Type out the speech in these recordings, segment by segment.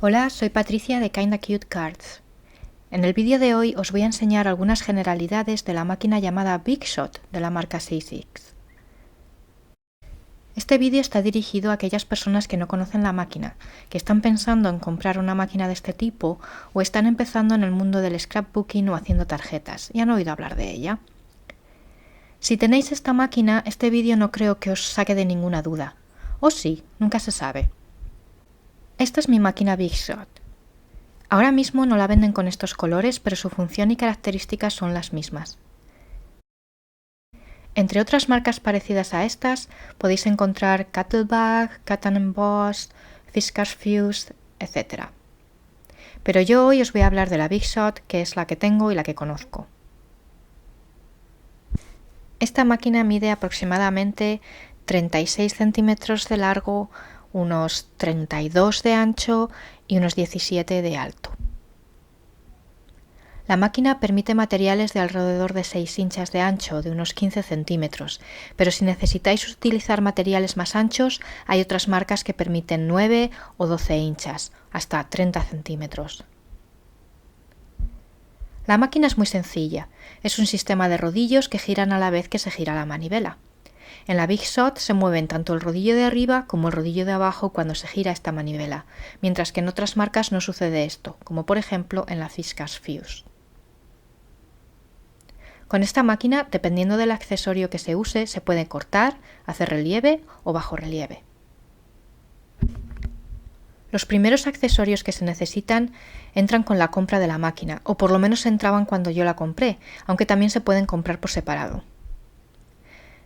Hola, soy Patricia de Kinda Cute Cards. En el vídeo de hoy os voy a enseñar algunas generalidades de la máquina llamada Big Shot de la marca Sizzix. Este vídeo está dirigido a aquellas personas que no conocen la máquina, que están pensando en comprar una máquina de este tipo o están empezando en el mundo del scrapbooking o haciendo tarjetas y han oído hablar de ella. Si tenéis esta máquina, este vídeo no creo que os saque de ninguna duda. O sí, nunca se sabe. Esta es mi máquina Big Shot. Ahora mismo no la venden con estos colores, pero su función y características son las mismas. Entre otras marcas parecidas a estas, podéis encontrar Cuttlebag, Cut & Embossed, Fiskars Fuse, etc. Pero yo hoy os voy a hablar de la Big Shot, que es la que tengo y la que conozco. Esta máquina mide aproximadamente 36 centímetros de largo, unos 32 de ancho y unos 17 de alto. La máquina permite materiales de alrededor de 6 hinchas de ancho, de unos 15 centímetros, pero si necesitáis utilizar materiales más anchos, hay otras marcas que permiten 9 o 12 hinchas, hasta 30 centímetros. La máquina es muy sencilla, es un sistema de rodillos que giran a la vez que se gira la manivela. En la Big Shot se mueven tanto el rodillo de arriba como el rodillo de abajo cuando se gira esta manivela, mientras que en otras marcas no sucede esto, como por ejemplo en la Fiskars Fuse. Con esta máquina, dependiendo del accesorio que se use, se puede cortar, hacer relieve o bajo relieve. Los primeros accesorios que se necesitan entran con la compra de la máquina, o por lo menos entraban cuando yo la compré, aunque también se pueden comprar por separado.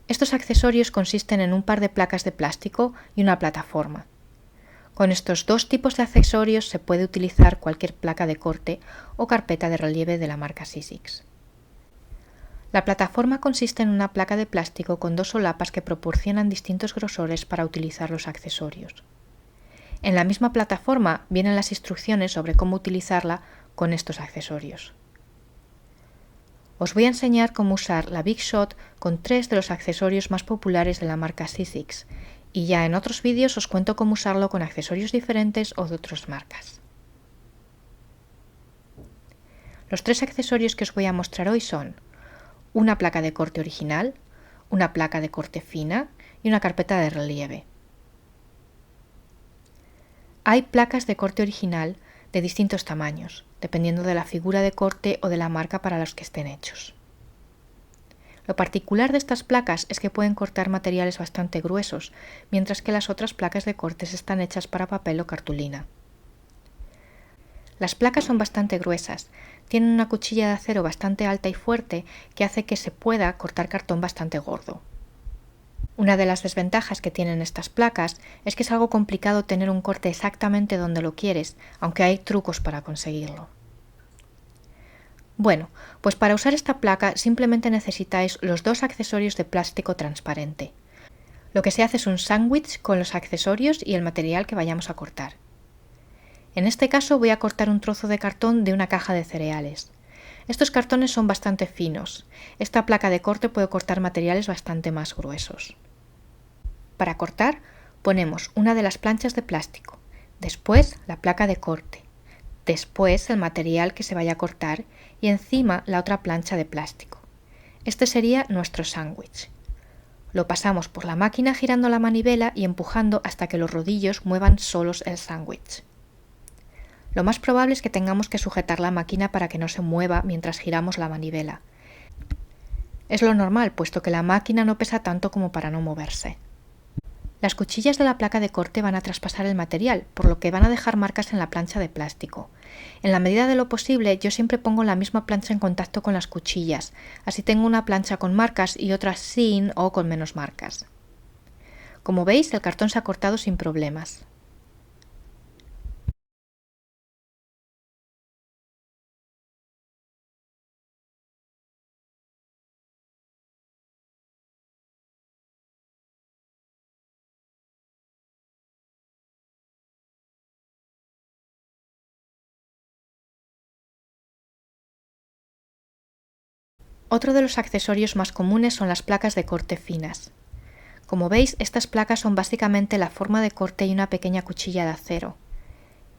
Estos accesorios consisten en un par de placas de plástico y una plataforma. Con estos dos tipos de accesorios se puede utilizar cualquier placa de corte o carpeta de relieve de la marca Sizzix. La plataforma consiste en una placa de plástico con dos solapas que proporcionan distintos grosores para utilizar los accesorios. En la misma plataforma vienen las instrucciones sobre cómo utilizarla con estos accesorios. Os voy a enseñar cómo usar la Big Shot con 3 de los accesorios más populares de la marca Sizzix, y ya en otros vídeos os cuento cómo usarlo con accesorios diferentes o de otras marcas. Los 3 accesorios que os voy a mostrar hoy son una placa de corte original, una placa de corte fina y una carpeta de relieve. Hay placas de corte original de distintos tamaños, dependiendo de la figura de corte o de la marca para los que estén hechos. Lo particular de estas placas es que pueden cortar materiales bastante gruesos, mientras que las otras placas de cortes están hechas para papel o cartulina. Las placas son bastante gruesas, tienen una cuchilla de acero bastante alta y fuerte que hace que se pueda cortar cartón bastante gordo. Una de las desventajas que tienen estas placas es que es algo complicado tener un corte exactamente donde lo quieres, aunque hay trucos para conseguirlo. Bueno, pues para usar esta placa simplemente necesitáis los dos accesorios de plástico transparente. Lo que se hace es un sándwich con los accesorios y el material que vayamos a cortar. En este caso voy a cortar un trozo de cartón de una caja de cereales. Estos cartones son bastante finos. Esta placa de corte puede cortar materiales bastante más gruesos. Para cortar, ponemos una de las planchas de plástico, después la placa de corte, después el material que se vaya a cortar y encima la otra plancha de plástico. Este sería nuestro sándwich. Lo pasamos por la máquina girando la manivela y empujando hasta que los rodillos muevan solos el sándwich. Lo más probable es que tengamos que sujetar la máquina para que no se mueva mientras giramos la manivela. Es lo normal, puesto que la máquina no pesa tanto como para no moverse. Las cuchillas de la placa de corte van a traspasar el material, por lo que van a dejar marcas en la plancha de plástico. En la medida de lo posible, yo siempre pongo la misma plancha en contacto con las cuchillas, así tengo una plancha con marcas y otra sin o con menos marcas. Como veis, el cartón se ha cortado sin problemas. Otro de los accesorios más comunes son las placas de corte finas. Como veis, estas placas son básicamente la forma de corte y una pequeña cuchilla de acero.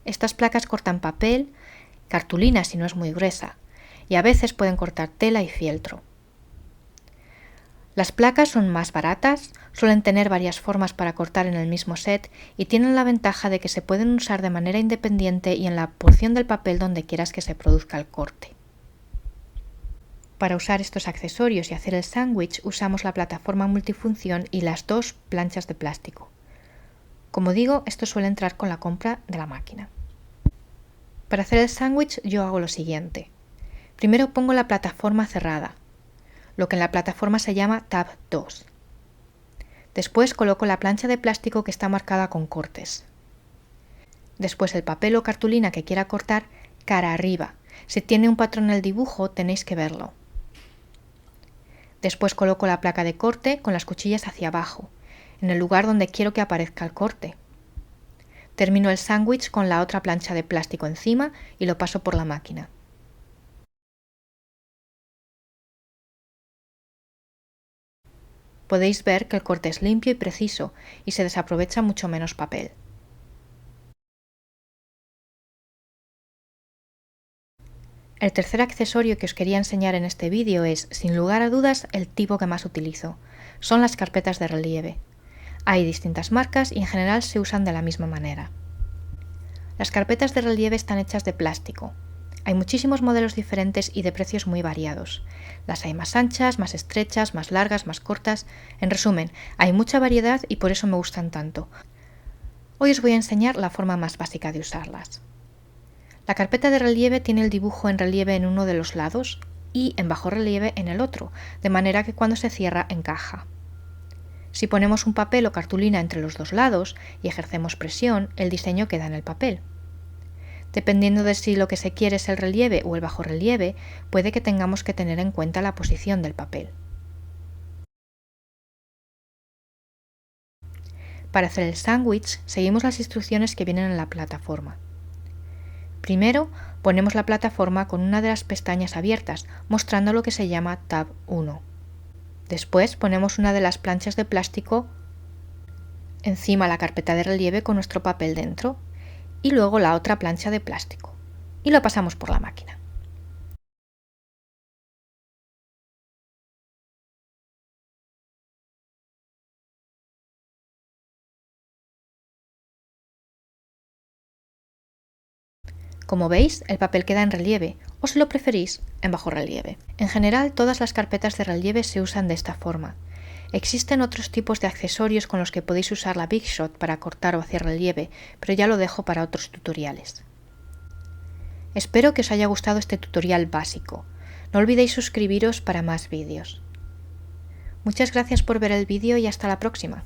Estas placas cortan papel, cartulina si no es muy gruesa, y a veces pueden cortar tela y fieltro. Las placas son más baratas, suelen tener varias formas para cortar en el mismo set y tienen la ventaja de que se pueden usar de manera independiente y en la porción del papel donde quieras que se produzca el corte. Para usar estos accesorios y hacer el sándwich usamos la plataforma multifunción y las dos planchas de plástico. Como digo, esto suele entrar con la compra de la máquina. Para hacer el sándwich yo hago lo siguiente. Primero pongo la plataforma cerrada, lo que en la plataforma se llama Tab 2. Después coloco la plancha de plástico que está marcada con cortes. Después el papel o cartulina que quiera cortar cara arriba. Si tiene un patrón en el dibujo tenéis que verlo. Después coloco la placa de corte con las cuchillas hacia abajo, en el lugar donde quiero que aparezca el corte. Termino el sándwich con la otra plancha de plástico encima y lo paso por la máquina. Podéis ver que el corte es limpio y preciso y se desaprovecha mucho menos papel. El tercer accesorio que os quería enseñar en este vídeo es, sin lugar a dudas, el tipo que más utilizo. Son las carpetas de relieve. Hay distintas marcas y en general se usan de la misma manera. Las carpetas de relieve están hechas de plástico. Hay muchísimos modelos diferentes y de precios muy variados. Las hay más anchas, más estrechas, más largas, más cortas. En resumen, hay mucha variedad y por eso me gustan tanto. Hoy os voy a enseñar la forma más básica de usarlas. La carpeta de relieve tiene el dibujo en relieve en uno de los lados y en bajo relieve en el otro, de manera que cuando se cierra encaja. Si ponemos un papel o cartulina entre los dos lados y ejercemos presión, el diseño queda en el papel. Dependiendo de si lo que se quiere es el relieve o el bajorrelieve, puede que tengamos que tener en cuenta la posición del papel. Para hacer el sándwich, seguimos las instrucciones que vienen en la plataforma. Primero, ponemos la plataforma con una de las pestañas abiertas, mostrando lo que se llama Tab 1. Después ponemos una de las planchas de plástico encima la carpeta de relieve con nuestro papel dentro y luego la otra plancha de plástico y lo pasamos por la máquina. Como veis, el papel queda en relieve o, si lo preferís, en bajo relieve. En general, todas las carpetas de relieve se usan de esta forma. Existen otros tipos de accesorios con los que podéis usar la Big Shot para cortar o hacer relieve, pero ya lo dejo para otros tutoriales. Espero que os haya gustado este tutorial básico. No olvidéis suscribiros para más vídeos. Muchas gracias por ver el vídeo y hasta la próxima.